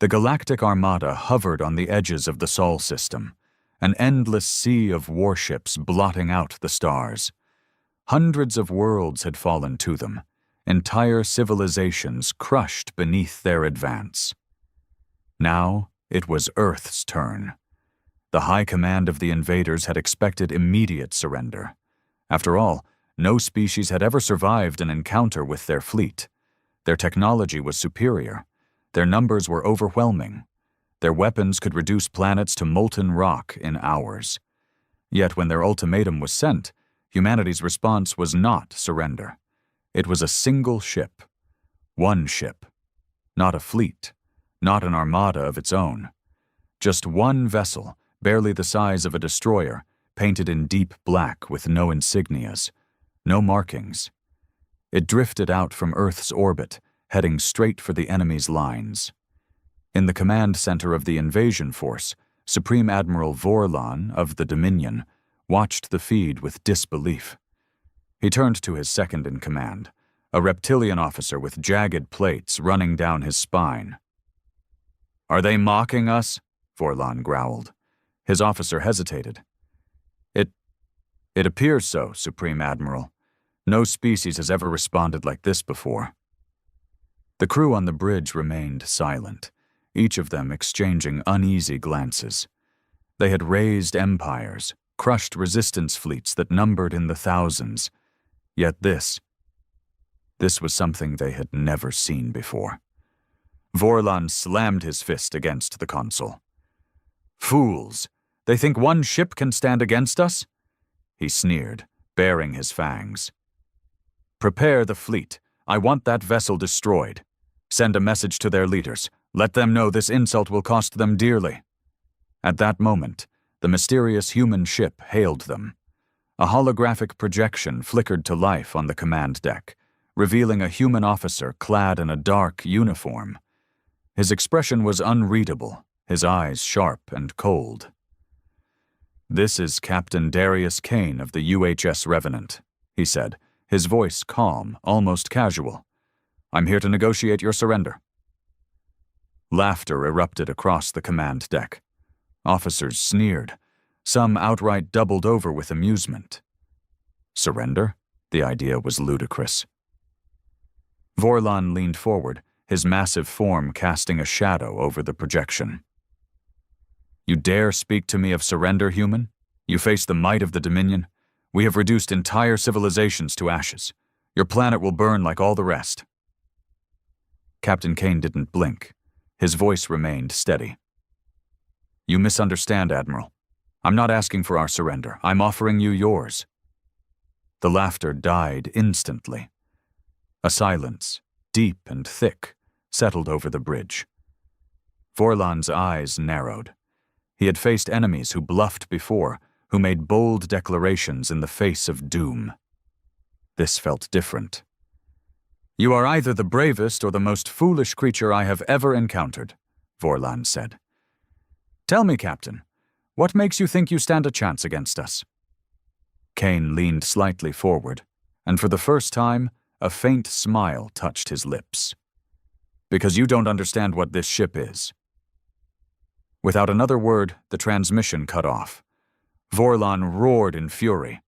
The galactic armada hovered on the edges of the Sol system, an endless sea of warships blotting out the stars. Hundreds of worlds had fallen to them, entire civilizations crushed beneath their advance. Now it was Earth's turn. The high command of the invaders had expected immediate surrender. After all, no species had ever survived an encounter with their fleet. Their technology was superior. Their numbers were overwhelming. Their weapons could reduce planets to molten rock in hours. Yet when their ultimatum was sent, humanity's response was not surrender. It was a single ship. One ship. Not a fleet. Not an armada of its own. Just one vessel, barely the size of a destroyer, painted in deep black with no insignias, no markings. It drifted out from Earth's orbit, heading straight for the enemy's lines. In the command center of the invasion force, Supreme Admiral Vorlon of the Dominion watched the feed with disbelief. He turned to his second-in-command, a reptilian officer with jagged plates running down his spine. "Are they mocking us?" Vorlon growled. His officer hesitated. It appears so, Supreme Admiral. No species has ever responded like this before." The crew on the bridge remained silent, each of them exchanging uneasy glances. They had razed empires, crushed resistance fleets that numbered in the thousands. Yet this was something they had never seen before. Vorlon slammed his fist against the console. "Fools! They think one ship can stand against us?" He sneered, baring his fangs. "Prepare the fleet. I want that vessel destroyed. Send a message to their leaders. Let them know this insult will cost them dearly." At that moment, the mysterious human ship hailed them. A holographic projection flickered to life on the command deck, revealing a human officer clad in a dark uniform. His expression was unreadable, his eyes sharp and cold. "This is Captain Darius Kane of the UHS Revenant," he said, his voice calm, almost casual. "I'm here to negotiate your surrender." Laughter erupted across the command deck. Officers sneered. Some outright doubled over with amusement. Surrender? The idea was ludicrous. Vorlon leaned forward, his massive form casting a shadow over the projection. "You dare speak to me of surrender, human? You face the might of the Dominion? We have reduced entire civilizations to ashes. Your planet will burn like all the rest." Captain Kane didn't blink. His voice remained steady. "You misunderstand, Admiral. I'm not asking for our surrender. I'm offering you yours." The laughter died instantly. A silence, deep and thick, settled over the bridge. Vorlon's eyes narrowed. He had faced enemies who bluffed before, who made bold declarations in the face of doom. This felt different. "You are either the bravest or the most foolish creature I have ever encountered," Vorlon said. "Tell me, Captain, what makes you think you stand a chance against us?" Kane leaned slightly forward, and for the first time, a faint smile touched his lips. "Because you don't understand what this ship is." Without another word, the transmission cut off. Vorlon roared in fury.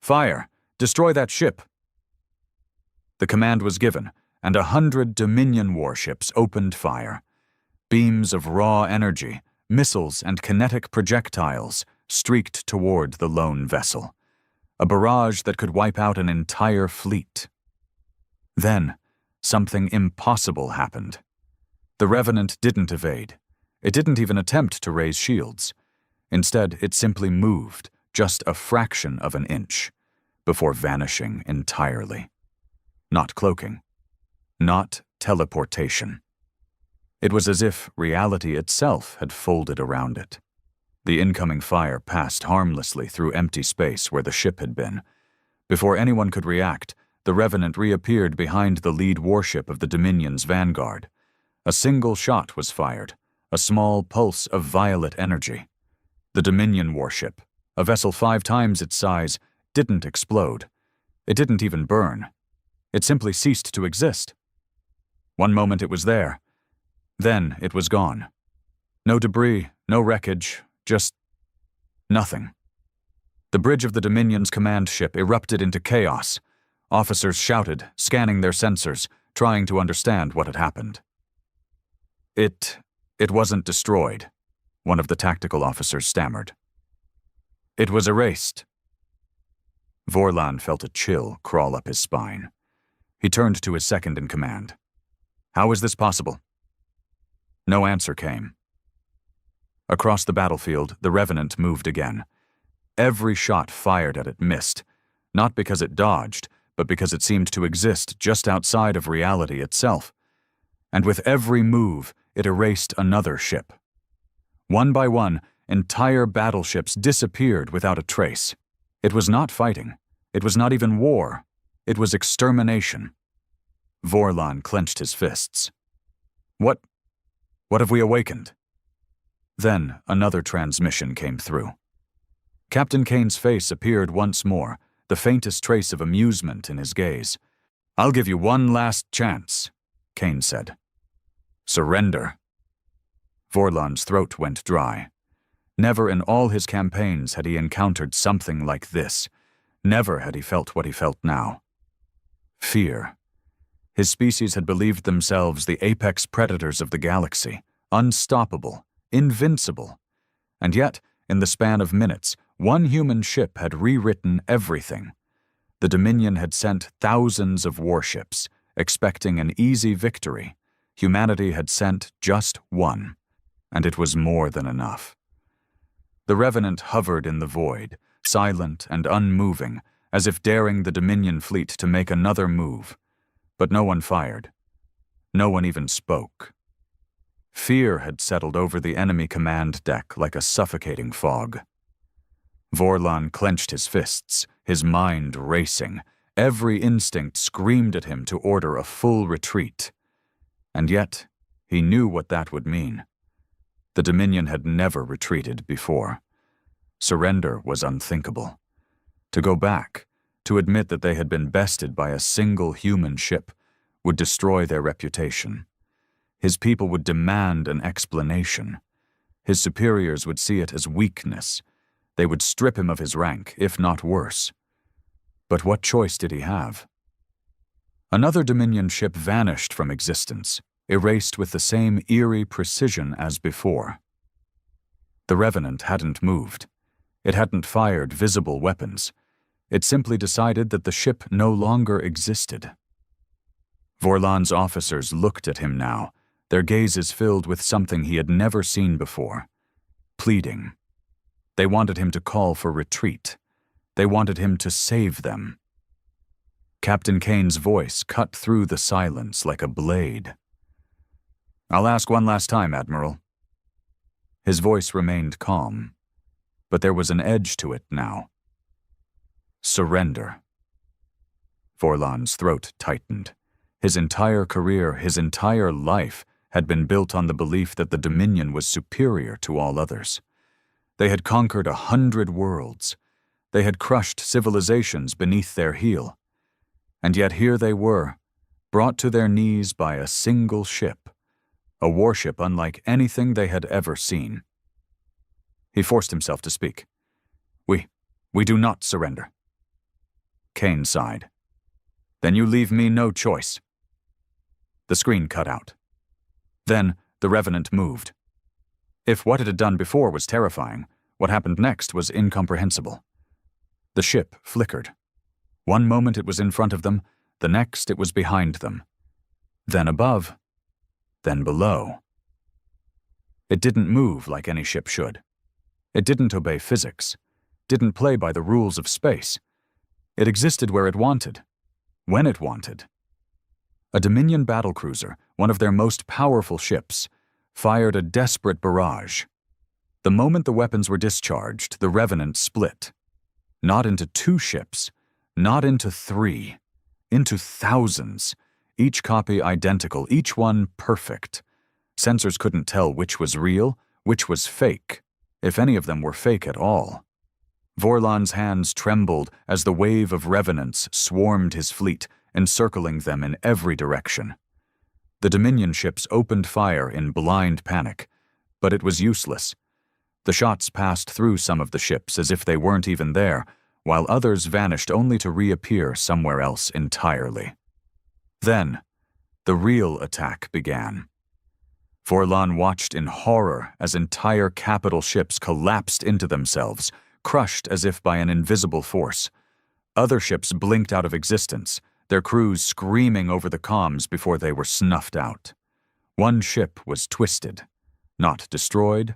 "Fire! Destroy that ship!" The command was given, and 100 Dominion warships opened fire. Beams of raw energy, missiles and kinetic projectiles streaked toward the lone vessel. A barrage that could wipe out an entire fleet. Then, something impossible happened. The Revenant didn't evade. It didn't even attempt to raise shields. Instead, it simply moved, just a fraction of an inch, before vanishing entirely. Not cloaking. Not teleportation. It was as if reality itself had folded around it. The incoming fire passed harmlessly through empty space where the ship had been. Before anyone could react, the Revenant reappeared behind the lead warship of the Dominion's vanguard. A single shot was fired, a small pulse of violet energy. The Dominion warship, a vessel 5 times its size, didn't explode. It didn't even burn. It simply ceased to exist. One moment it was there. Then it was gone. No debris, no wreckage, just nothing. The bridge of the Dominion's command ship erupted into chaos. Officers shouted, scanning their sensors, trying to understand what had happened. It wasn't destroyed, one of the tactical officers stammered. It was erased. Vorlon felt a chill crawl up his spine. He turned to his second-in-command. How is this possible? No answer came. Across the battlefield, the Revenant moved again. Every shot fired at it missed, not because it dodged, but because it seemed to exist just outside of reality itself. And with every move, it erased another ship. One by one, entire battleships disappeared without a trace. It was not fighting. It was not even war. It was extermination. Vorlon clenched his fists. What have we awakened? Then another transmission came through. Captain Kane's face appeared once more, the faintest trace of amusement in his gaze. I'll give you one last chance, Kane said. Surrender. Vorlon's throat went dry. Never in all his campaigns had he encountered something like this. Never had he felt what he felt now. Fear. His species had believed themselves the apex predators of the galaxy, unstoppable, invincible. And yet, in the span of minutes, one human ship had rewritten everything. The Dominion had sent thousands of warships, expecting an easy victory. Humanity had sent just one, and it was more than enough. The Revenant hovered in the void, silent and unmoving, as if daring the Dominion fleet to make another move. But no one fired. No one even spoke. Fear had settled over the enemy command deck like a suffocating fog. Vorlon clenched his fists, his mind racing. Every instinct screamed at him to order a full retreat. And yet, he knew what that would mean. The Dominion had never retreated before. Surrender was unthinkable. To go back, to admit that they had been bested by a single human ship, would destroy their reputation. His people would demand an explanation. His superiors would see it as weakness. They would strip him of his rank, if not worse. But what choice did he have? Another Dominion ship vanished from existence, erased with the same eerie precision as before. The Revenant hadn't moved. It hadn't fired visible weapons. It simply decided that the ship no longer existed. Vorlon's officers looked at him now, their gazes filled with something he had never seen before. Pleading. They wanted him to call for retreat. They wanted him to save them. Captain Kane's voice cut through the silence like a blade. I'll ask one last time, Admiral. His voice remained calm, but there was an edge to it now. Surrender. Vorlon's throat tightened. His entire career, his entire life, had been built on the belief that the Dominion was superior to all others. They had conquered 100 worlds. They had crushed civilizations beneath their heel. And yet here they were, brought to their knees by a single ship, a warship unlike anything they had ever seen. He forced himself to speak. We do not surrender. Kane sighed. Then you leave me no choice. The screen cut out. Then the Revenant moved. If what it had done before was terrifying, what happened next was incomprehensible. The ship flickered. One moment it was in front of them, the next it was behind them. Then above, then below. It didn't move like any ship should. It didn't obey physics, didn't play by the rules of space. It existed where it wanted, when it wanted. A Dominion battlecruiser, one of their most powerful ships, fired a desperate barrage. The moment the weapons were discharged, the Revenant split. Not into 2 ships, not into 3, into thousands, each copy identical, each one perfect. Sensors couldn't tell which was real, which was fake, if any of them were fake at all. Vorlon's hands trembled as the wave of Revenants swarmed his fleet, encircling them in every direction. The Dominion ships opened fire in blind panic, but it was useless. The shots passed through some of the ships as if they weren't even there, while others vanished only to reappear somewhere else entirely. Then, the real attack began. Vorlon watched in horror as entire capital ships collapsed into themselves, crushed as if by an invisible force. Other ships blinked out of existence, their crews screaming over the comms before they were snuffed out. One ship was twisted, not destroyed,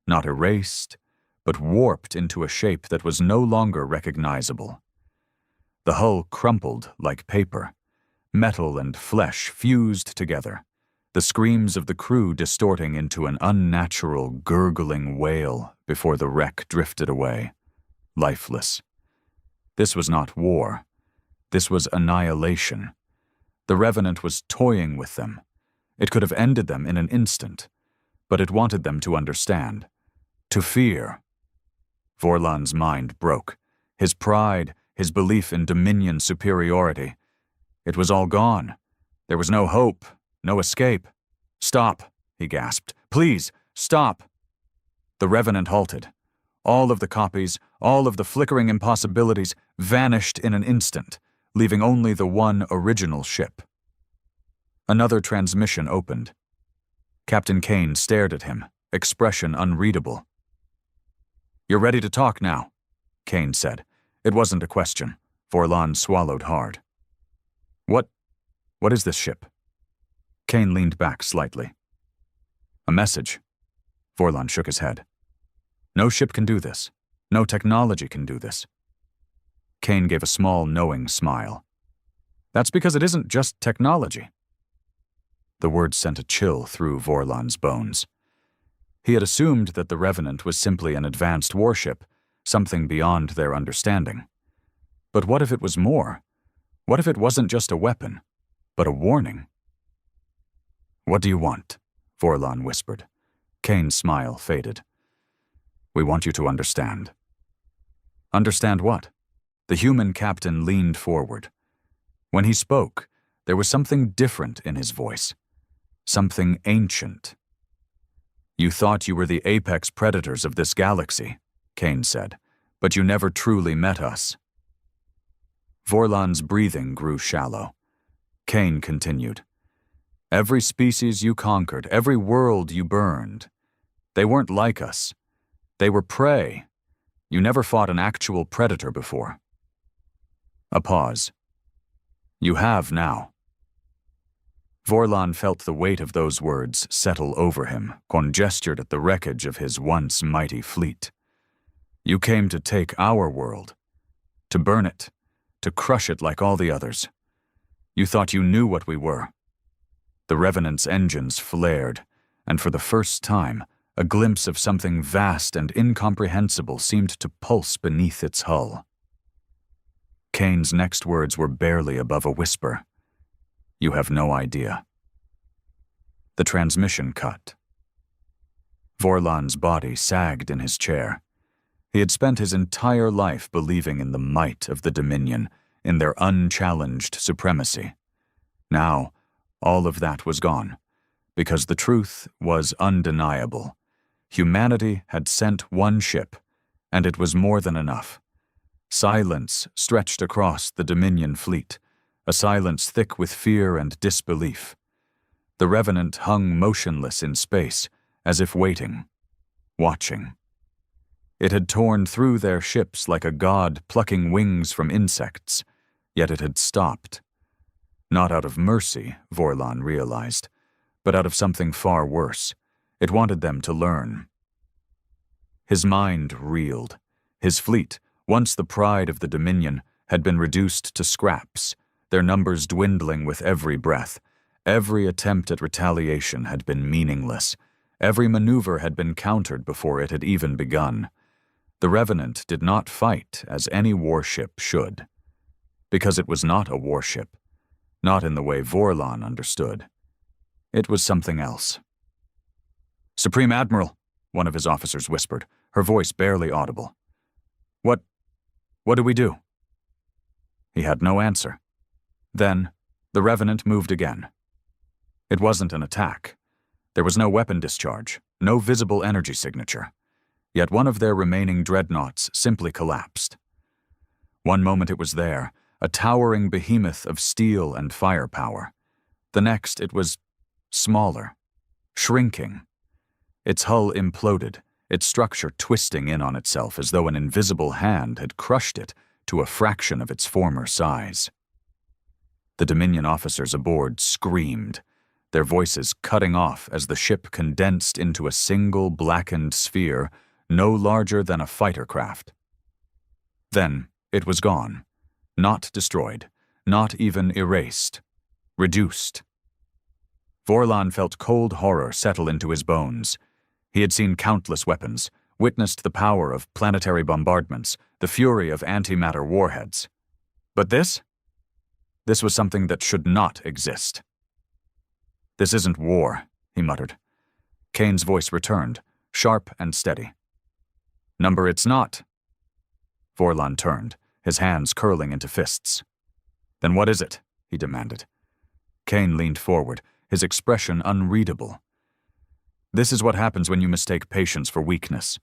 not erased, but warped into a shape that was no longer recognizable. The hull crumpled like paper. Metal and flesh fused together, the screams of the crew distorting into an unnatural, gurgling wail before the wreck drifted away, lifeless. This was not war. This was annihilation. The Revenant was toying with them. It could have ended them in an instant, but it wanted them to understand, to fear. Vorlon's mind broke. His pride, his belief in Dominion superiority. It was all gone. There was no hope, no escape. "Stop," he gasped. "Please, stop." The Revenant halted. All of the copies, all of the flickering impossibilities vanished in an instant, leaving only the one original ship. Another transmission opened. Captain Kane stared at him, expression unreadable. "You're ready to talk now," Kane said. It wasn't a question. Vorlon swallowed hard. What is this ship?" Kane leaned back slightly. "A message." Vorlon shook his head. "No ship can do this. No technology can do this." Kane gave a small, knowing smile. "That's because it isn't just technology." The words sent a chill through Vorlon's bones. He had assumed that the Revenant was simply an advanced warship, something beyond their understanding. But what if it was more? What if it wasn't just a weapon, but a warning? "What do you want?" Vorlon whispered. Kane's smile faded. "We want you to understand." "Understand what?" The human captain leaned forward. When he spoke, there was something different in his voice, something ancient. "You thought you were the apex predators of this galaxy," Kane said, "but you never truly met us." Vorlon's breathing grew shallow. Kane continued. "Every species you conquered, every world you burned, they weren't like us. They were prey. You never fought an actual predator before." A pause. "You have now." Vorlon felt the weight of those words settle over him, congestured at the wreckage of his once mighty fleet. "You came to take our world, to burn it, to crush it like all the others. You thought you knew what we were." The Revenant's engines flared, and for the first time, a glimpse of something vast and incomprehensible seemed to pulse beneath its hull. Kane's next words were barely above a whisper. "You have no idea." The transmission cut. Vorlon's body sagged in his chair. He had spent his entire life believing in the might of the Dominion, in their unchallenged supremacy. Now, all of that was gone, because the truth was undeniable. Humanity had sent one ship, and it was more than enough. Silence stretched across the Dominion fleet, a silence thick with fear and disbelief. The Revenant hung motionless in space, as if waiting, watching. It had torn through their ships like a god plucking wings from insects, yet it had stopped. Not out of mercy, Vorlon realized, but out of something far worse. It wanted them to learn. His mind reeled. His fleet, once the pride of the Dominion, had been reduced to scraps, their numbers dwindling with every breath. Every attempt at retaliation had been meaningless. Every maneuver had been countered before it had even begun. The Revenant did not fight as any warship should, because it was not a warship, not in the way Vorlon understood. It was something else. "Supreme Admiral," one of his officers whispered, her voice barely audible. What do we do?" He had no answer. Then, the Revenant moved again. It wasn't an attack. There was no weapon discharge, no visible energy signature. Yet one of their remaining dreadnoughts simply collapsed. One moment it was there, a towering behemoth of steel and firepower. The next it was smaller, shrinking. Its hull imploded, its structure twisting in on itself as though an invisible hand had crushed it to a fraction of its former size. The Dominion officers aboard screamed, their voices cutting off as the ship condensed into a single blackened sphere no larger than a fighter craft. Then it was gone, not destroyed, not even erased, reduced. Vorlon felt cold horror settle into his bones. He had seen countless weapons, witnessed the power of planetary bombardments, the fury of antimatter warheads. But this was something that should not exist. "This isn't war," he muttered. Kane's voice returned, sharp and steady. "Number it's not." Vorlon turned, his hands curling into fists. "Then what is it?" he demanded. Kane leaned forward, his expression unreadable. "This is what happens when you mistake patience for weakness."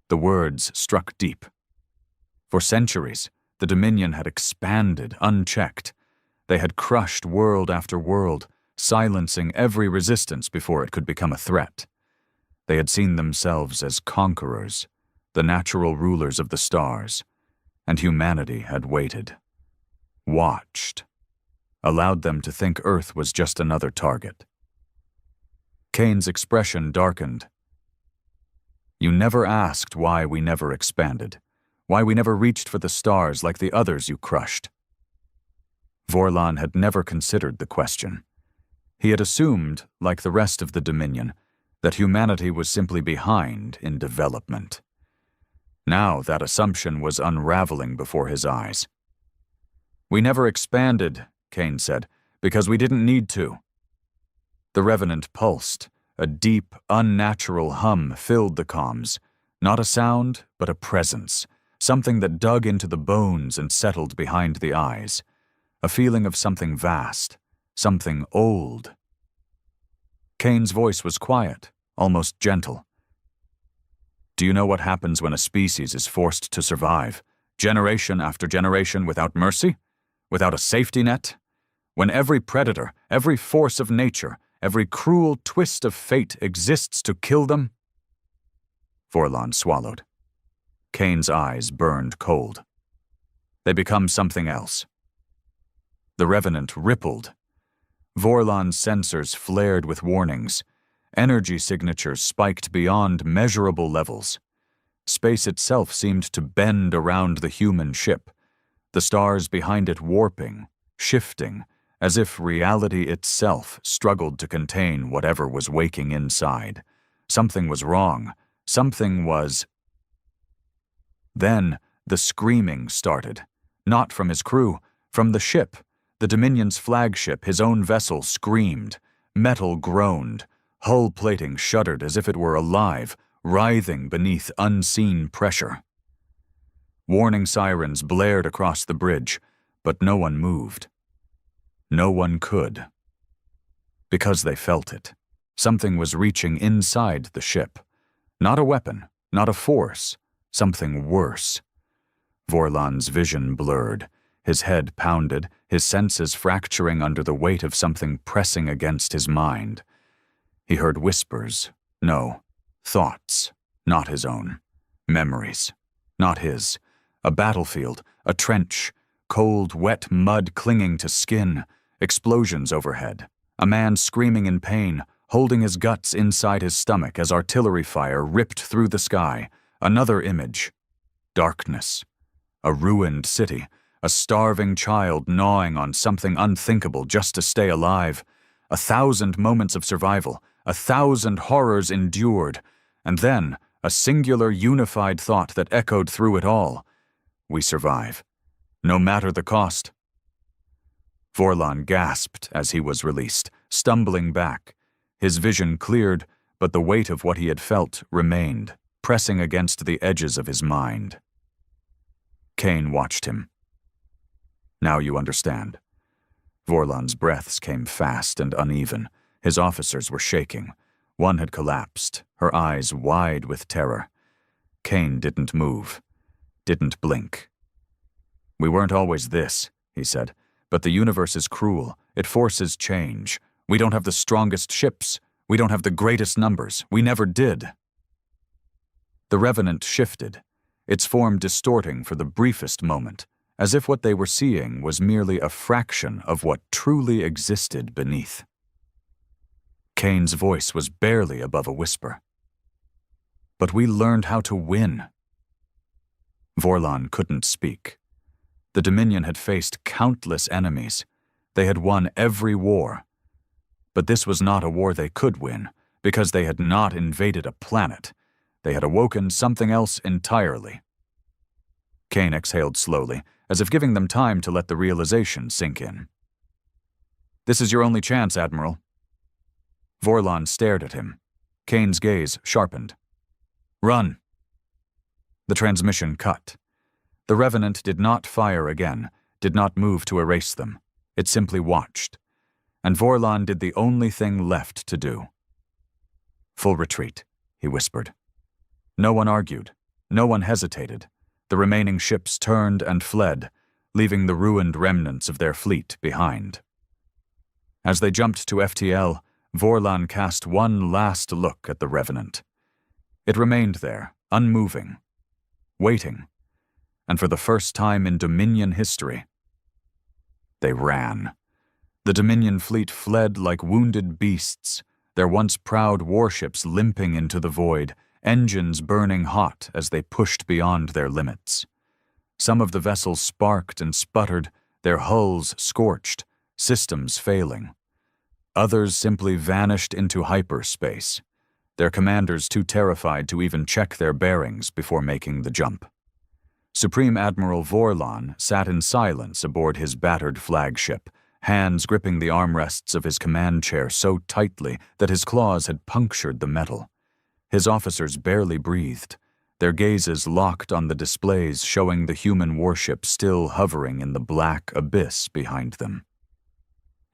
The words struck deep. For centuries, the Dominion had expanded unchecked. They had crushed world after world, silencing every resistance before it could become a threat. They had seen themselves as conquerors, the natural rulers of the stars, and humanity had waited, watched, allowed them to think Earth was just another target. Kane's expression darkened. "You never asked why we never expanded, why we never reached for the stars like the others you crushed." Vorlon had never considered the question. He had assumed, like the rest of the Dominion, that humanity was simply behind in development. Now that assumption was unraveling before his eyes. "We never expanded," Kane said, "because we didn't need to." The Revenant pulsed. A deep, unnatural hum filled the comms. Not a sound, but a presence, something that dug into the bones and settled behind the eyes. A feeling of something vast, something old. Kane's voice was quiet, almost gentle. "Do you know what happens when a species is forced to survive, generation after generation without mercy? Without a safety net? When every predator, every force of nature, every cruel twist of fate exists to kill them?" Vorlon swallowed. Kane's eyes burned cold. "They become something else." The Revenant rippled. Vorlon's sensors flared with warnings. Energy signatures spiked beyond measurable levels. Space itself seemed to bend around the human ship, the stars behind it warping, shifting, as if reality itself struggled to contain whatever was waking inside. Something was wrong. Something was... Then the screaming started. Not from his crew, from the ship. The Dominion's flagship, his own vessel, screamed. Metal groaned. Hull plating shuddered as if it were alive, writhing beneath unseen pressure. Warning sirens blared across the bridge, but no one moved. No one could. Because they felt it. Something was reaching inside the ship. Not a weapon, not a force, something worse. Vorlon's vision blurred. His head pounded, his senses fracturing under the weight of something pressing against his mind. He heard whispers. No, thoughts, not his own. Memories, not his. A battlefield, a trench, cold, wet mud clinging to skin, explosions overhead, a man screaming in pain, holding his guts inside his stomach as artillery fire ripped through the sky. Another image. Darkness. A ruined city, a starving child gnawing on something unthinkable just to stay alive. 1,000 moments of survival, 1,000 horrors endured, and then a singular unified thought that echoed through it all. We survive. No matter the cost. Vorlon gasped as he was released, stumbling back. His vision cleared, but the weight of what he had felt remained, pressing against the edges of his mind. Kane watched him. "Now you understand." Vorlon's breaths came fast and uneven. His officers were shaking. One had collapsed, her eyes wide with terror. Kane didn't move, didn't blink. "We weren't always this," he said, "but the universe is cruel. It forces change. We don't have the strongest ships. We don't have the greatest numbers. We never did." The Revenant shifted, its form distorting for the briefest moment, as if what they were seeing was merely a fraction of what truly existed beneath. Kane's voice was barely above a whisper. "But we learned how to win." Vorlon couldn't speak. The Dominion had faced countless enemies. They had won every war. But this was not a war they could win, because they had not invaded a planet. They had awoken something else entirely. Kane exhaled slowly, as if giving them time to let the realization sink in. "This is your only chance, Admiral." Vorlon stared at him. Kane's gaze sharpened. "Run." The transmission cut. The Revenant did not fire again, did not move to erase them. It simply watched. And Vorlon did the only thing left to do. "Full retreat," he whispered. No one argued. No one hesitated. The remaining ships turned and fled, leaving the ruined remnants of their fleet behind. As they jumped to FTL, Vorlon cast one last look at the Revenant. It remained there, unmoving, waiting, and for the first time in Dominion history, they ran. The Dominion fleet fled like wounded beasts, their once proud warships limping into the void, engines burning hot as they pushed beyond their limits. Some of the vessels sparked and sputtered, their hulls scorched, systems failing. Others simply vanished into hyperspace, their commanders too terrified to even check their bearings before making the jump. Supreme Admiral Vorlon sat in silence aboard his battered flagship, hands gripping the armrests of his command chair so tightly that his claws had punctured the metal. His officers barely breathed, their gazes locked on the displays showing the human warship still hovering in the black abyss behind them.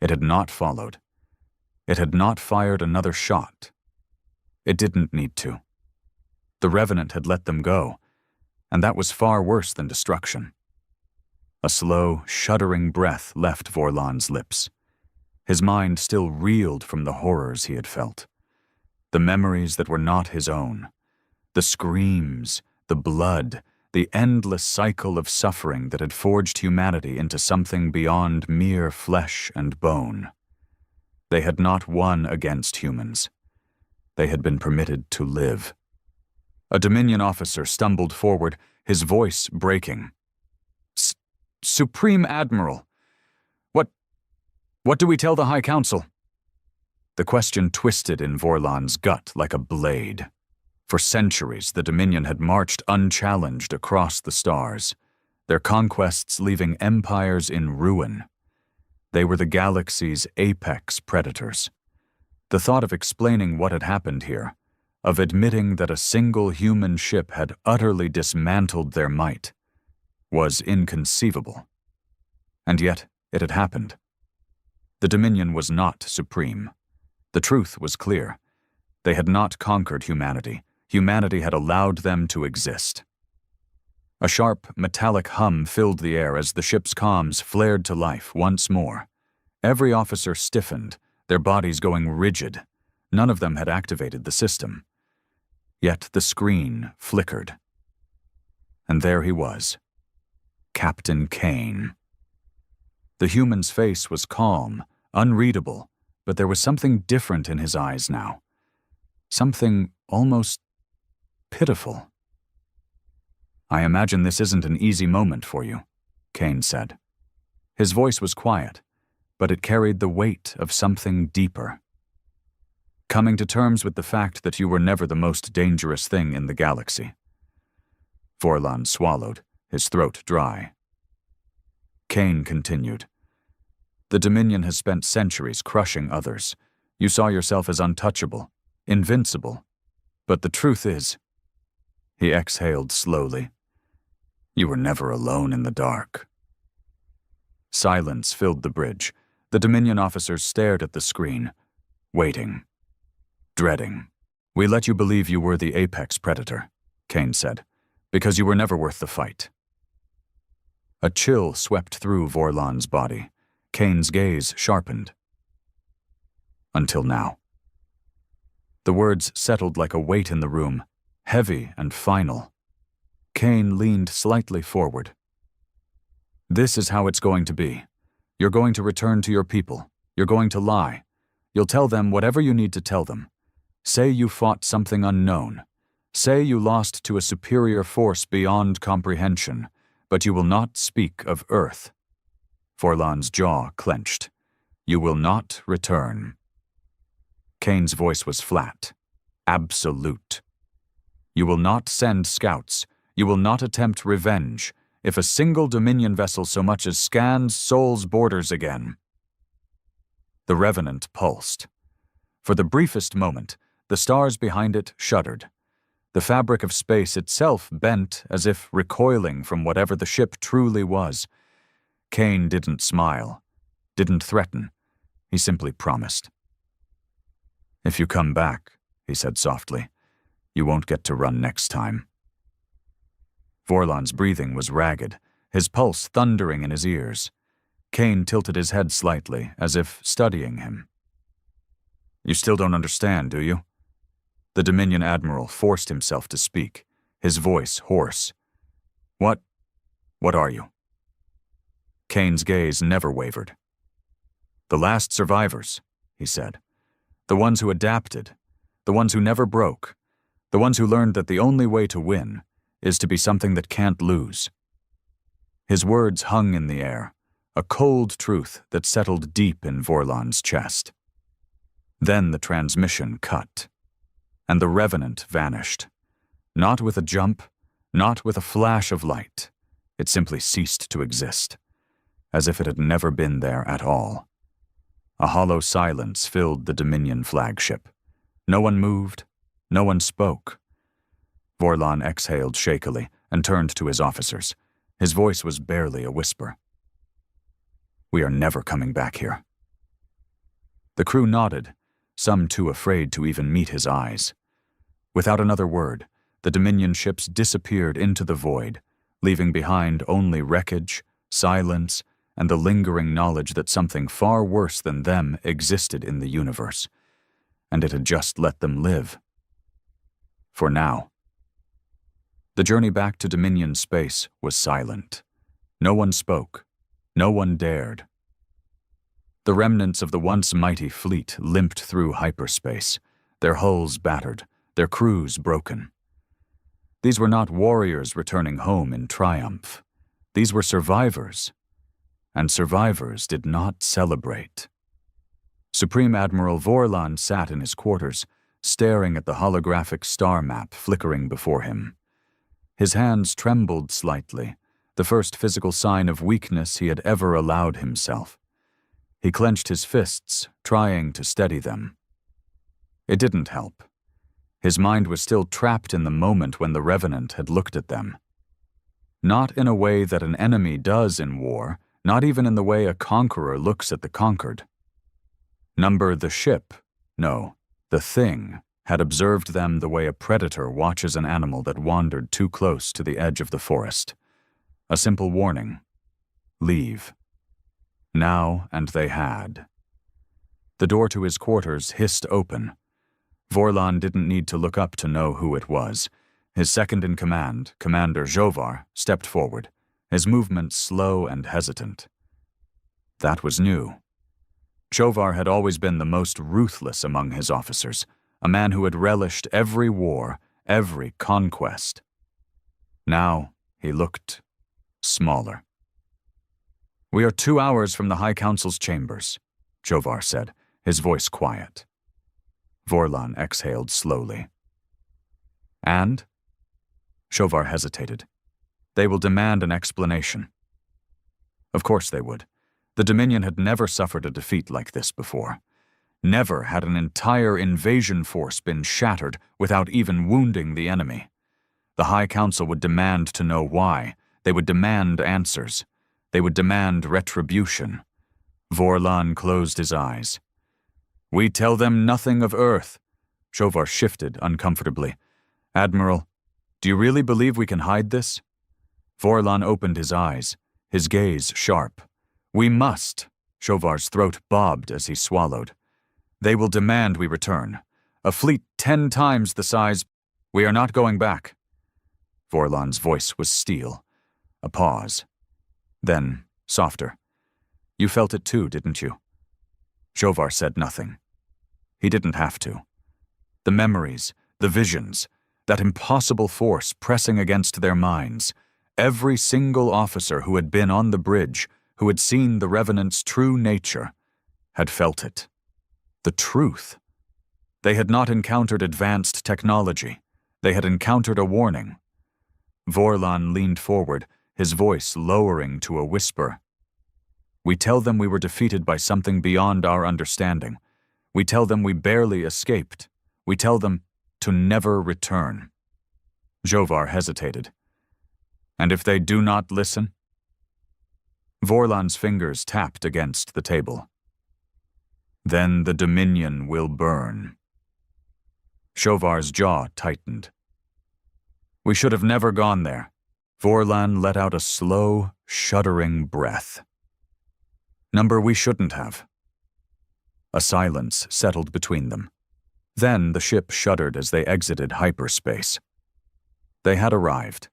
It had not followed. It had not fired another shot. It didn't need to. The Revenant had let them go, and that was far worse than destruction. A slow, shuddering breath left Vorlon's lips. His mind still reeled from the horrors he had felt. The memories that were not his own. The screams, the blood, the endless cycle of suffering that had forged humanity into something beyond mere flesh and bone. They had not won against humans. They had been permitted to live. A Dominion officer stumbled forward, his voice breaking. "Supreme Admiral, what do we tell the High Council?" The question twisted in Vorlon's gut like a blade. For centuries, the Dominion had marched unchallenged across the stars, their conquests leaving empires in ruin. They were the galaxy's apex predators. The thought of explaining what had happened here, of admitting that a single human ship had utterly dismantled their might, was inconceivable. And yet, it had happened. The Dominion was not supreme. The truth was clear. They had not conquered humanity. Humanity had allowed them to exist. A sharp, metallic hum filled the air as the ship's comms flared to life once more. Every officer stiffened, their bodies going rigid. None of them had activated the system. Yet the screen flickered. And there he was, Captain Kane. The human's face was calm, unreadable, but there was something different in his eyes now. Something almost pitiful. "I imagine this isn't an easy moment for you," Kane said. His voice was quiet, but it carried the weight of something deeper. "Coming to terms with the fact that you were never the most dangerous thing in the galaxy." Vorlon swallowed, his throat dry. Kane continued. "The Dominion has spent centuries crushing others. You saw yourself as untouchable, invincible. But the truth is," he exhaled slowly, "you were never alone in the dark." Silence filled the bridge. The Dominion officers stared at the screen, waiting, dreading. "We let you believe you were the apex predator," Kane said, "because you were never worth the fight." A chill swept through Vorlon's body. Kane's gaze sharpened. "Until now." The words settled like a weight in the room, heavy and final. Kane leaned slightly forward. "This is how it's going to be. You're going to return to your people. You're going to lie. You'll tell them whatever you need to tell them. Say you fought something unknown. Say you lost to a superior force beyond comprehension, but you will not speak of Earth." Vorlon's jaw clenched. "You will not return." Kane's voice was flat, absolute. "You will not send scouts. You will not attempt revenge if a single Dominion vessel so much as scans Sol's borders again." The Revenant pulsed. For the briefest moment, the stars behind it shuddered. The fabric of space itself bent as if recoiling from whatever the ship truly was. Kane didn't smile, didn't threaten. He simply promised. "If you come back," he said softly, "you won't get to run next time." Vorlon's breathing was ragged, his pulse thundering in his ears. Kane tilted his head slightly, as if studying him. "You still don't understand, do you?" The Dominion admiral forced himself to speak, his voice hoarse. What are you?" Kane's gaze never wavered. "The last survivors," he said. "The ones who adapted, the ones who never broke, the ones who learned that the only way to win is to be something that can't lose." His words hung in the air, a cold truth that settled deep in Vorlon's chest. Then the transmission cut, and the Revenant vanished. Not with a jump, not with a flash of light. It simply ceased to exist, as if it had never been there at all. A hollow silence filled the Dominion flagship. No one moved, no one spoke. Vorlon exhaled shakily and turned to his officers. His voice was barely a whisper. "We are never coming back here." The crew nodded, some too afraid to even meet his eyes. Without another word, the Dominion ships disappeared into the void, leaving behind only wreckage, silence, and the lingering knowledge that something far worse than them existed in the universe, and it had just let them live. For now. The journey back to Dominion space was silent. No one spoke. No one dared. The remnants of the once mighty fleet limped through hyperspace, their hulls battered, their crews broken. These were not warriors returning home in triumph. These were survivors. And survivors did not celebrate. Supreme Admiral Vorlon sat in his quarters, staring at the holographic star map flickering before him. His hands trembled slightly, the first physical sign of weakness he had ever allowed himself. He clenched his fists, trying to steady them. It didn't help. His mind was still trapped in the moment when the Revenant had looked at them. Not in a way that an enemy does in war, not even in the way a conqueror looks at the conquered. Number the ship, no, the thing, had observed them the way a predator watches an animal that wandered too close to the edge of the forest. A simple warning. Leave. Now, and they had. The door to his quarters hissed open. Vorlon didn't need to look up to know who it was. His second-in-command, Commander Jovar, stepped forward, his movements slow and hesitant. That was new. Jovar had always been the most ruthless among his officers, a man who had relished every war, every conquest. Now he looked smaller. "We are 2 hours from the High Council's chambers," Jovar said, his voice quiet. Vorlon exhaled slowly. "And?" Jovar hesitated. "They will demand an explanation." Of course they would. The Dominion had never suffered a defeat like this before. Never had an entire invasion force been shattered without even wounding the enemy. The High Council would demand to know why. They would demand answers. They would demand retribution. Vorlon closed his eyes. We tell them nothing of Earth. Shovar shifted uncomfortably. Admiral, do you really believe we can hide this? Vorlon opened his eyes, his gaze sharp. We must. Shovar's throat bobbed as he swallowed. They will demand we return. A fleet 10 times the size. We are not going back. Vorlon's voice was steel. A pause. Then, softer. You felt it too, didn't you? Shovar said nothing. He didn't have to. The memories, the visions, that impossible force pressing against their minds. Every single officer who had been on the bridge, who had seen the Revenant's true nature, had felt it. The truth. They had not encountered advanced technology. They had encountered a warning. Vorlon leaned forward, his voice lowering to a whisper. We tell them we were defeated by something beyond our understanding. We tell them we barely escaped. We tell them to never return. Shovar hesitated. And if they do not listen? Vorlon's fingers tapped against the table. Then the Dominion will burn. Shovar's jaw tightened. We should have never gone there. Vorlon let out a slow, shuddering breath. Number, we shouldn't have. A silence settled between them. Then the ship shuddered as they exited hyperspace. They had arrived.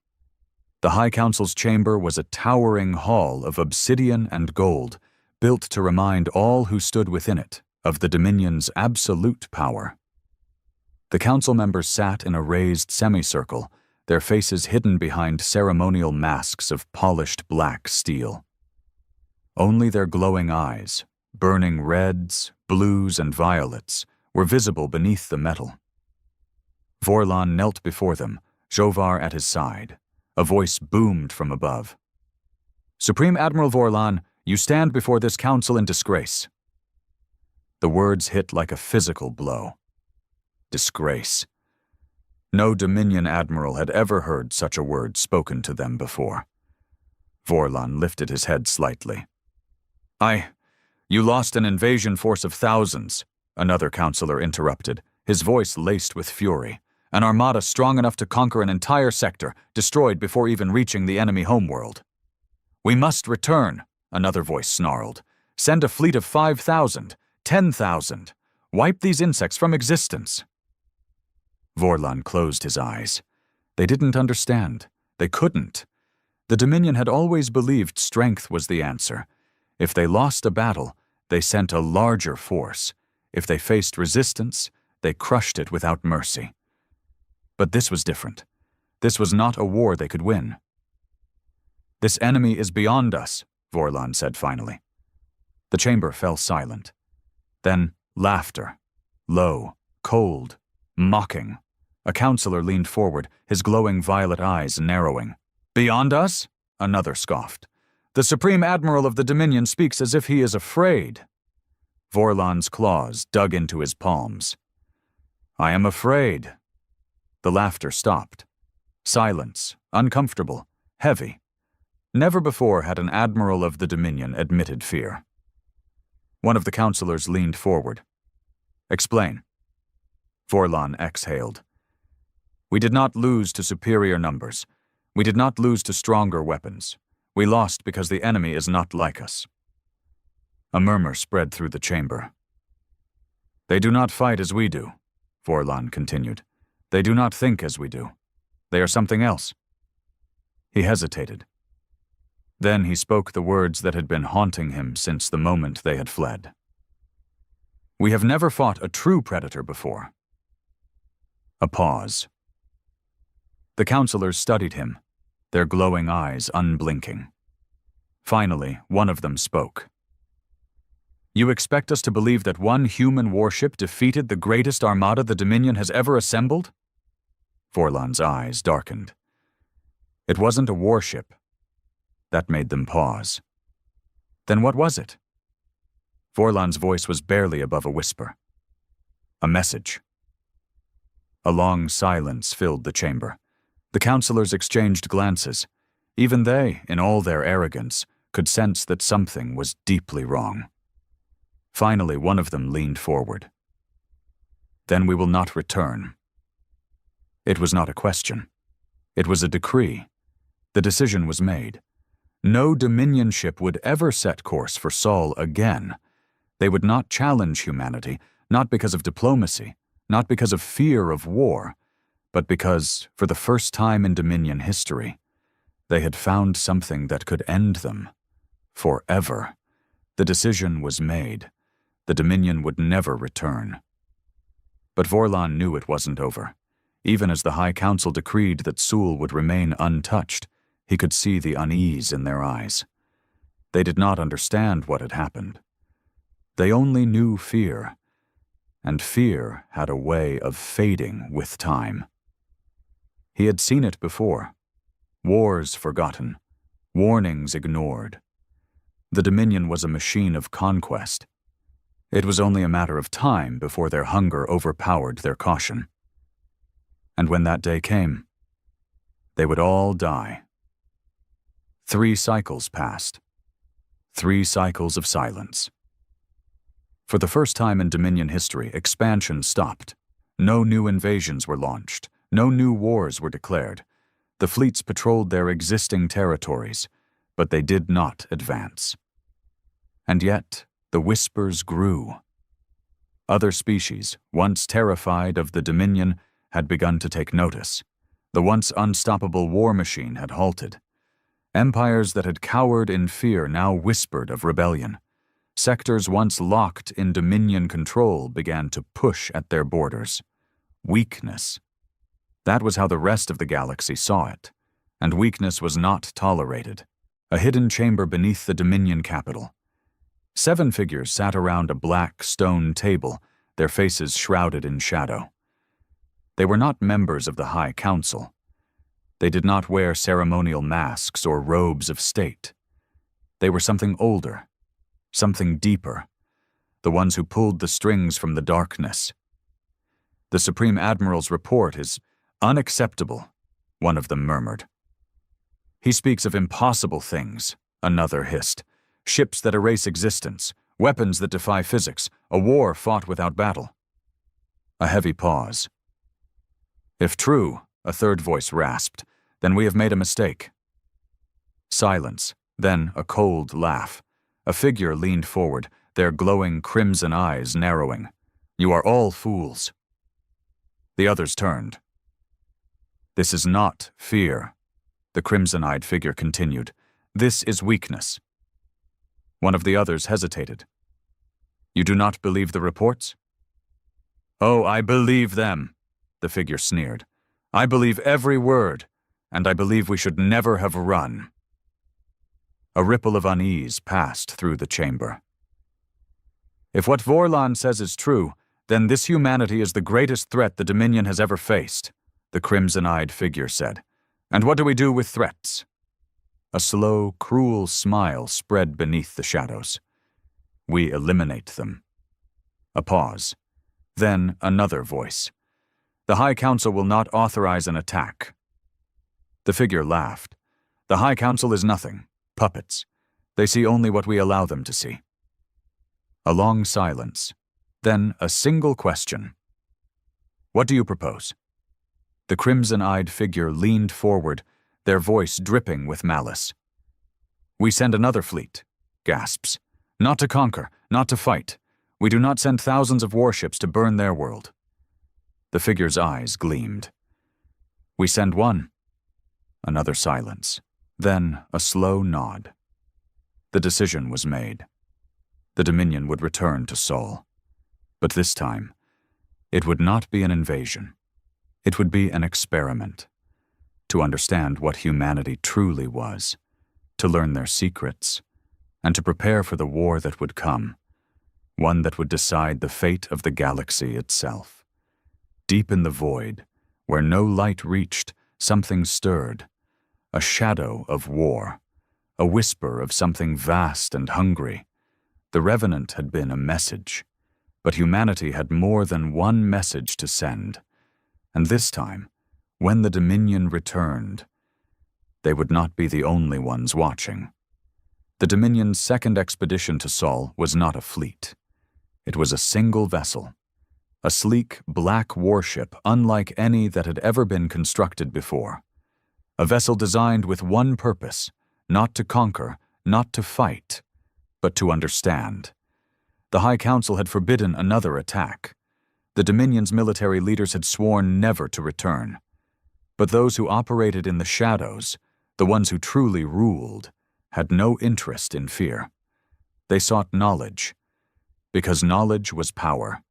The High Council's chamber was a towering hall of obsidian and gold, built to remind all who stood within it of the Dominion's absolute power. The council members sat in a raised semicircle, their faces hidden behind ceremonial masks of polished black steel. Only their glowing eyes, burning reds, blues, and violets, were visible beneath the metal. Vorlon knelt before them, Shovar at his side. A voice boomed from above. Supreme Admiral Vorlon, you stand before this council in disgrace. The words hit like a physical blow. Disgrace. No Dominion admiral had ever heard such a word spoken to them before. Vorlon lifted his head slightly. You lost an invasion force of thousands, another counselor interrupted, his voice laced with fury. An armada strong enough to conquer an entire sector, destroyed before even reaching the enemy homeworld. We must return, another voice snarled. Send a fleet of 5,000, 10,000. Wipe these insects from existence. Vorlon closed his eyes. They didn't understand. They couldn't. The Dominion had always believed strength was the answer. If they lost a battle, they sent a larger force. If they faced resistance, they crushed it without mercy. But this was different. This was not a war they could win. This enemy is beyond us, Vorlon said finally. The chamber fell silent. Then laughter. Low, cold, mocking. A counselor leaned forward, his glowing violet eyes narrowing. Beyond us? Another scoffed. The Supreme Admiral of the Dominion speaks as if he is afraid. Vorlon's claws dug into his palms. I am afraid. The laughter stopped. Silence, uncomfortable, heavy. Never before had an admiral of the Dominion admitted fear. One of the counselors leaned forward. Explain. Vorlon exhaled. We did not lose to superior numbers. We did not lose to stronger weapons. We lost because the enemy is not like us. A murmur spread through the chamber. They do not fight as we do, Vorlon continued. They do not think as we do. They are something else. He hesitated. Then he spoke the words that had been haunting him since the moment they had fled. We have never fought a true predator before. A pause. The counselors studied him, their glowing eyes unblinking. Finally, one of them spoke. You expect us to believe that one human warship defeated the greatest armada the Dominion has ever assembled? Vorlon's eyes darkened. It wasn't a warship. That made them pause. Then what was it? Vorlon's voice was barely above a whisper. A message. A long silence filled the chamber. The counselors exchanged glances. Even they, in all their arrogance, could sense that something was deeply wrong. Finally, one of them leaned forward. "Then we will not return." It was not a question. It was a decree. The decision was made. No Dominion ship would ever set course for Sol again. They would not challenge humanity, not because of diplomacy, not because of fear of war, but because, for the first time in Dominion history, they had found something that could end them. Forever. The decision was made. The Dominion would never return. But Vorlon knew it wasn't over. Even as the High Council decreed that Sul would remain untouched, he could see the unease in their eyes. They did not understand what had happened. They only knew fear, and fear had a way of fading with time. He had seen it before. Wars forgotten, warnings ignored. The Dominion was a machine of conquest. It was only a matter of time before their hunger overpowered their caution. And when that day came, they would all die. 3 cycles passed. 3 cycles of silence. For the first time in Dominion history, expansion stopped. No new invasions were launched. No new wars were declared. The fleets patrolled their existing territories, but they did not advance. And yet, the whispers grew. Other species, once terrified of the Dominion, had begun to take notice. The once unstoppable war machine had halted. Empires that had cowered in fear now whispered of rebellion. Sectors once locked in Dominion control began to push at their borders. Weakness. That was how the rest of the galaxy saw it. And weakness was not tolerated. A hidden chamber beneath the Dominion capital. 7 figures sat around a black stone table, their faces shrouded in shadow. They were not members of the High Council. They did not wear ceremonial masks or robes of state. They were something older, something deeper, the ones who pulled the strings from the darkness. "The Supreme Admiral's report is unacceptable," one of them murmured. "He speaks of impossible things," another hissed. "Ships that erase existence, weapons that defy physics, a war fought without battle." A heavy pause. "If true," a third voice rasped, "then we have made a mistake." Silence, then a cold laugh. A figure leaned forward, their glowing crimson eyes narrowing. "You are all fools." The others turned. "This is not fear," the crimson-eyed figure continued. "This is weakness." One of the others hesitated. "You do not believe the reports?" "Oh, I believe them," the figure sneered. "I believe every word, and I believe we should never have run." A ripple of unease passed through the chamber. "If what Vorlon says is true, then this humanity is the greatest threat the Dominion has ever faced," the crimson-eyed figure said. "And what do we do with threats?" A slow, cruel smile spread beneath the shadows. "We eliminate them." A pause. Then another voice. "The High Council will not authorize an attack." The figure laughed. "The High Council is nothing. Puppets. They see only what we allow them to see." A long silence. Then a single question. "What do you propose?" The crimson-eyed figure leaned forward, their voice dripping with malice. "We send another fleet," gasps. "Not to conquer, not to fight. We do not send thousands of warships to burn their world." The figure's eyes gleamed. "We send one." Another silence. Then a slow nod. The decision was made. The Dominion would return to Sol. But this time, it would not be an invasion. It would be an experiment. To understand what humanity truly was, to learn their secrets, and to prepare for the war that would come, one that would decide the fate of the galaxy itself. Deep in the void, where no light reached, something stirred, a shadow of war, a whisper of something vast and hungry. The Revenant had been a message, but humanity had more than one message to send, and this time, when the Dominion returned, they would not be the only ones watching. The Dominion's second expedition to Sol was not a fleet. It was a single vessel, a sleek black warship unlike any that had ever been constructed before. A vessel designed with one purpose, not to conquer, not to fight, but to understand. The High Council had forbidden another attack. The Dominion's military leaders had sworn never to return. But those who operated in the shadows, the ones who truly ruled, had no interest in fear. They sought knowledge, because knowledge was power.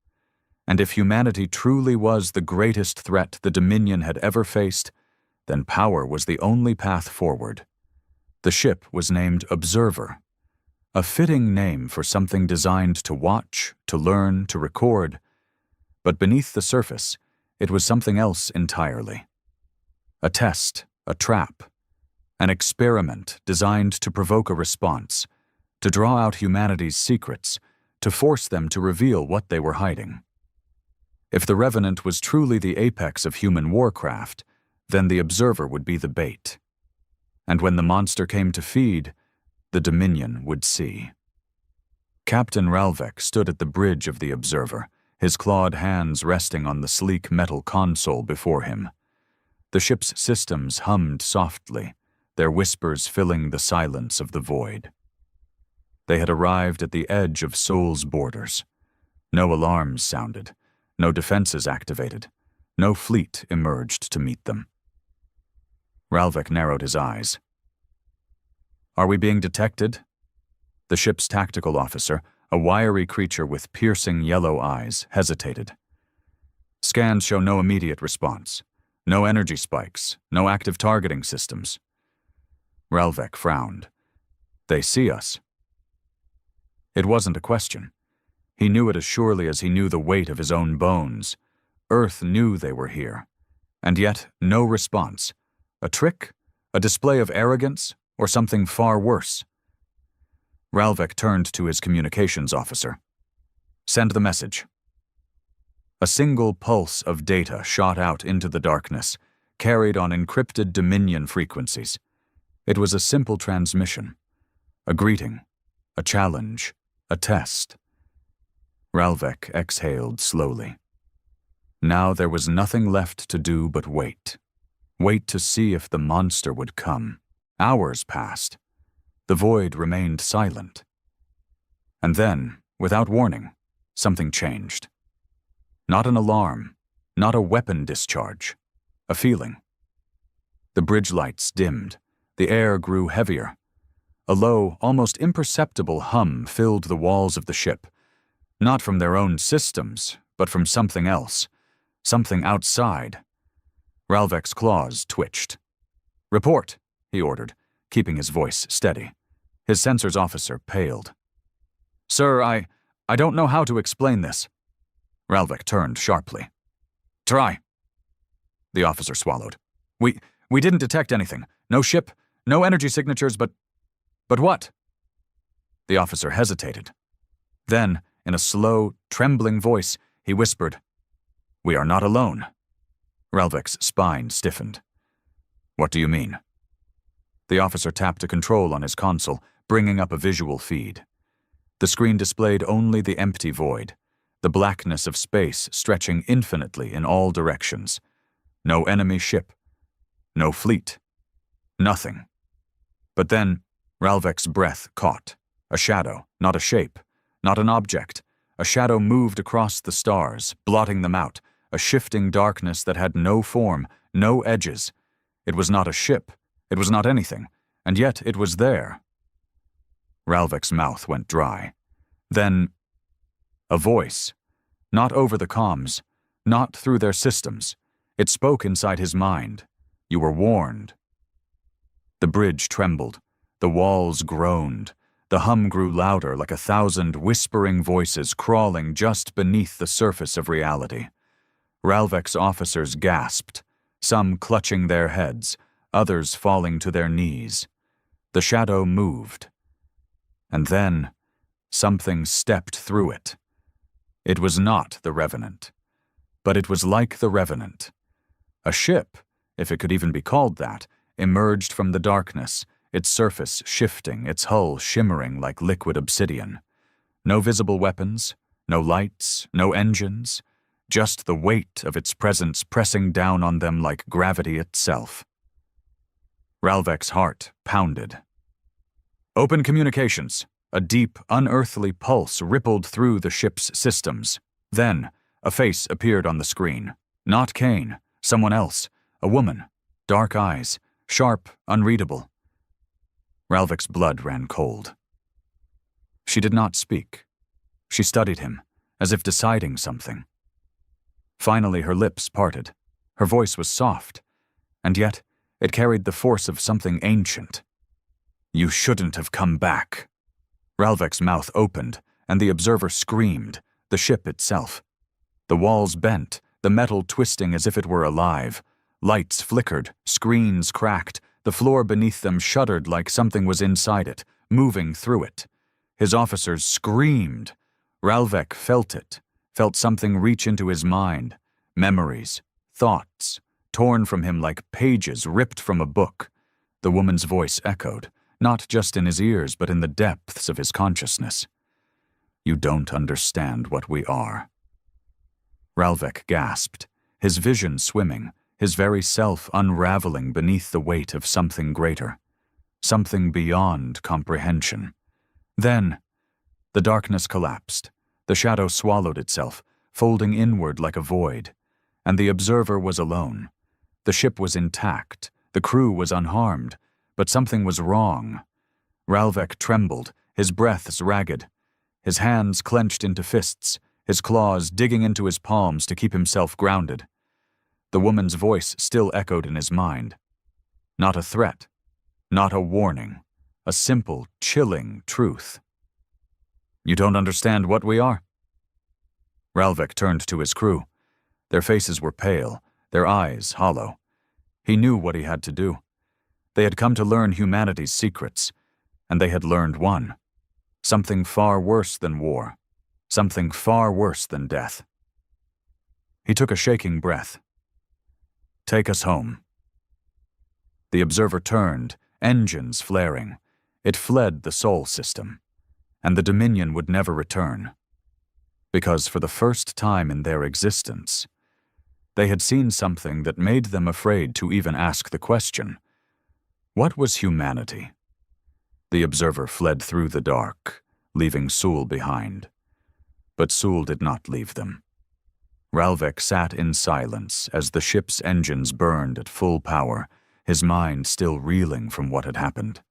And if humanity truly was the greatest threat the Dominion had ever faced, then power was the only path forward. The ship was named Observer, a fitting name for something designed to watch, to learn, to record. But beneath the surface, it was something else entirely. A test, a trap, an experiment designed to provoke a response, to draw out humanity's secrets, to force them to reveal what they were hiding. If the Revenant was truly the apex of human warcraft, then the Observer would be the bait. And when the monster came to feed, the Dominion would see. Captain Ralvek stood at the bridge of the Observer, his clawed hands resting on the sleek metal console before him. The ship's systems hummed softly, their whispers filling the silence of the void. They had arrived at the edge of Sol's borders. No alarms sounded, no defenses activated, no fleet emerged to meet them. Ralvek narrowed his eyes. "Are we being detected?" The ship's tactical officer, a wiry creature with piercing yellow eyes, hesitated. "Scans show no immediate response. No energy spikes, no active targeting systems." Ralvek frowned. "They see us." It wasn't a question. He knew it as surely as he knew the weight of his own bones. Earth knew they were here. And yet, no response. A trick? A display of arrogance? Or something far worse? Ralvek turned to his communications officer. "Send the message." A single pulse of data shot out into the darkness, carried on encrypted Dominion frequencies. It was a simple transmission. A greeting. A challenge. A test. Ralvek exhaled slowly. Now there was nothing left to do but wait. Wait to see if the monster would come. Hours passed. The void remained silent. And then, without warning, something changed. Not an alarm, not a weapon discharge, a feeling. The bridge lights dimmed. The air grew heavier. A low, almost imperceptible hum filled the walls of the ship. Not from their own systems, but from something else. Something outside. Ralvek's claws twitched. "Report," he ordered, keeping his voice steady. His sensors officer paled. "Sir, I don't know how to explain this." Ralvek turned sharply. "Try." The officer swallowed. We didn't detect anything. No ship, no energy signatures, but what?" The officer hesitated. Then, in a slow, trembling voice, he whispered, "We are not alone." Ralvek's spine stiffened. "What do you mean?" The officer tapped a control on his console, bringing up a visual feed. The screen displayed only the empty void, the blackness of space stretching infinitely in all directions. No enemy ship. No fleet. Nothing. But then, Ralvek's breath caught. A shadow, not a shape, not an object. A shadow moved across the stars, blotting them out, a shifting darkness that had no form, no edges. It was not a ship. It was not anything, and yet it was there. Ralvek's mouth went dry. Then, a voice. Not over the comms, not through their systems. It spoke inside his mind. "You were warned." The bridge trembled. The walls groaned. The hum grew louder, like 1,000 whispering voices crawling just beneath the surface of reality. Ralvek's officers gasped, some clutching their heads, others falling to their knees. The shadow moved. And then, something stepped through it. It was not the Revenant. But it was like the Revenant. A ship, if it could even be called that, emerged from the darkness, its surface shifting, its hull shimmering like liquid obsidian. No visible weapons, No lights, no engines, just the weight of its presence pressing down on them like gravity itself. Ralvek's heart pounded. Open communications. A deep, unearthly pulse rippled through the ship's systems. Then, a face appeared on the screen. Not Kane, someone else. A woman. Dark eyes. Sharp, unreadable. Ralvek's blood ran cold. She did not speak. She studied him, as if deciding something. Finally, her lips parted. Her voice was soft, and yet it carried the force of something ancient. "You shouldn't have come back." Ralvek's mouth opened, and the observer screamed, the ship itself. The walls bent, the metal twisting as if it were alive. Lights flickered, screens cracked, the floor beneath them shuddered like something was inside it, moving through it. His officers screamed. Ralvek felt it, felt something reach into his mind, memories, thoughts, torn from him like pages ripped from a book. The woman's voice echoed, not just in his ears but in the depths of his consciousness. "You don't understand what we are." Ralvek gasped, his vision swimming, his very self unraveling beneath the weight of something greater, something beyond comprehension. Then, the darkness collapsed, the shadow swallowed itself, folding inward like a void, and the observer was alone. The ship was intact, the crew was unharmed, but something was wrong. Ralvek trembled, his breaths ragged, his hands clenched into fists, his claws digging into his palms to keep himself grounded. The woman's voice still echoed in his mind. Not a threat, not a warning, a simple, chilling truth. "You don't understand what we are?" Ralvek turned to his crew. Their faces were pale, their eyes hollow. He knew what he had to do. They had come to learn humanity's secrets, and they had learned one. Something far worse than war. Something far worse than death. He took a shaking breath. "Take us home." The observer turned, engines flaring. It fled the Sol system, and the Dominion would never return. Because for the first time in their existence, they had seen something that made them afraid to even ask the question. What was humanity? The observer fled through the dark, leaving Sul behind. But Sul did not leave them. Ralvek sat in silence as the ship's engines burned at full power, his mind still reeling from what had happened.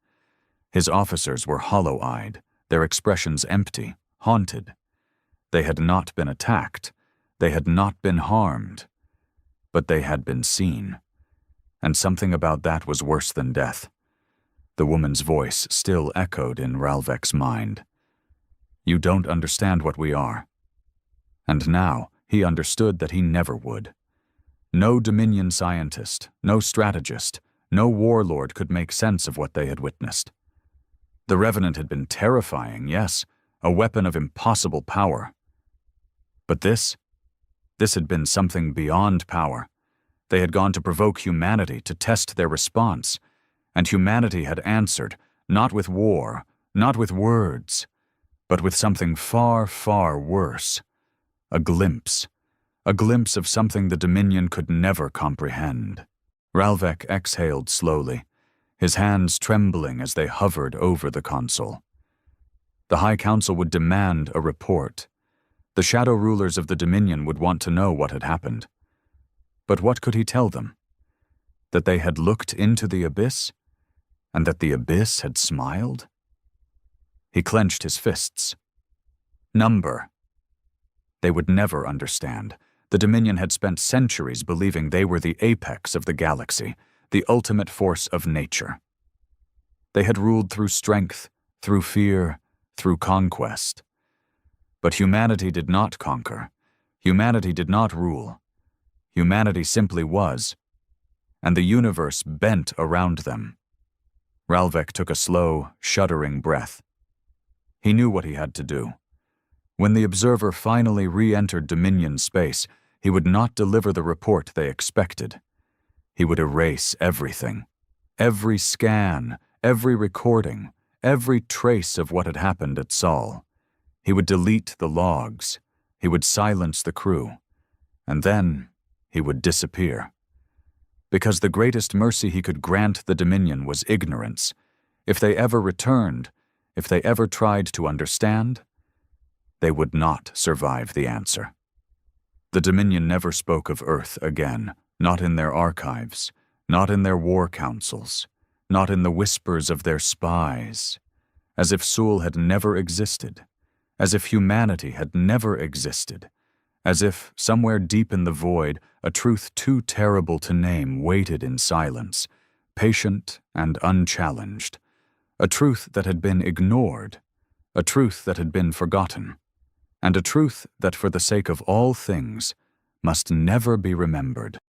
His officers were hollow-eyed, their expressions empty, haunted. They had not been attacked, they had not been harmed, but they had been seen. And something about that was worse than death. The woman's voice still echoed in Ralvek's mind. "You don't understand what we are." And now he understood that he never would. No Dominion scientist, no strategist, no warlord could make sense of what they had witnessed. The Revenant had been terrifying, yes, a weapon of impossible power. But this had been something beyond power. They had gone to provoke humanity, to test their response, and humanity had answered, not with war, not with words, but with something far, far worse. A glimpse of something the Dominion could never comprehend. Ralvek exhaled slowly, his hands trembling as they hovered over the console. The High Council would demand a report. The shadow rulers of the Dominion would want to know what had happened. But what could he tell them? That they had looked into the abyss, and that the abyss had smiled? He clenched his fists. Number. They would never understand. The Dominion had spent centuries believing they were the apex of the galaxy, the ultimate force of nature. They had ruled through strength, through fear, through conquest. But humanity did not conquer. Humanity did not rule. Humanity simply was, and the universe bent around them. Ralvek took a slow, shuddering breath. He knew what he had to do. When the observer finally re-entered Dominion space, he would not deliver the report they expected. He would erase everything. Every scan, every recording, every trace of what had happened at Sol. He would delete the logs. He would silence the crew. And then he would disappear. Because the greatest mercy he could grant the Dominion was ignorance. If they ever returned, if they ever tried to understand, they would not survive the answer. The Dominion never spoke of Earth again, not in their archives, not in their war councils, not in the whispers of their spies, as if Sul had never existed, as if humanity had never existed, as if, somewhere deep in the void, a truth too terrible to name waited in silence, patient and unchallenged, a truth that had been ignored, a truth that had been forgotten, and a truth that for the sake of all things must never be remembered.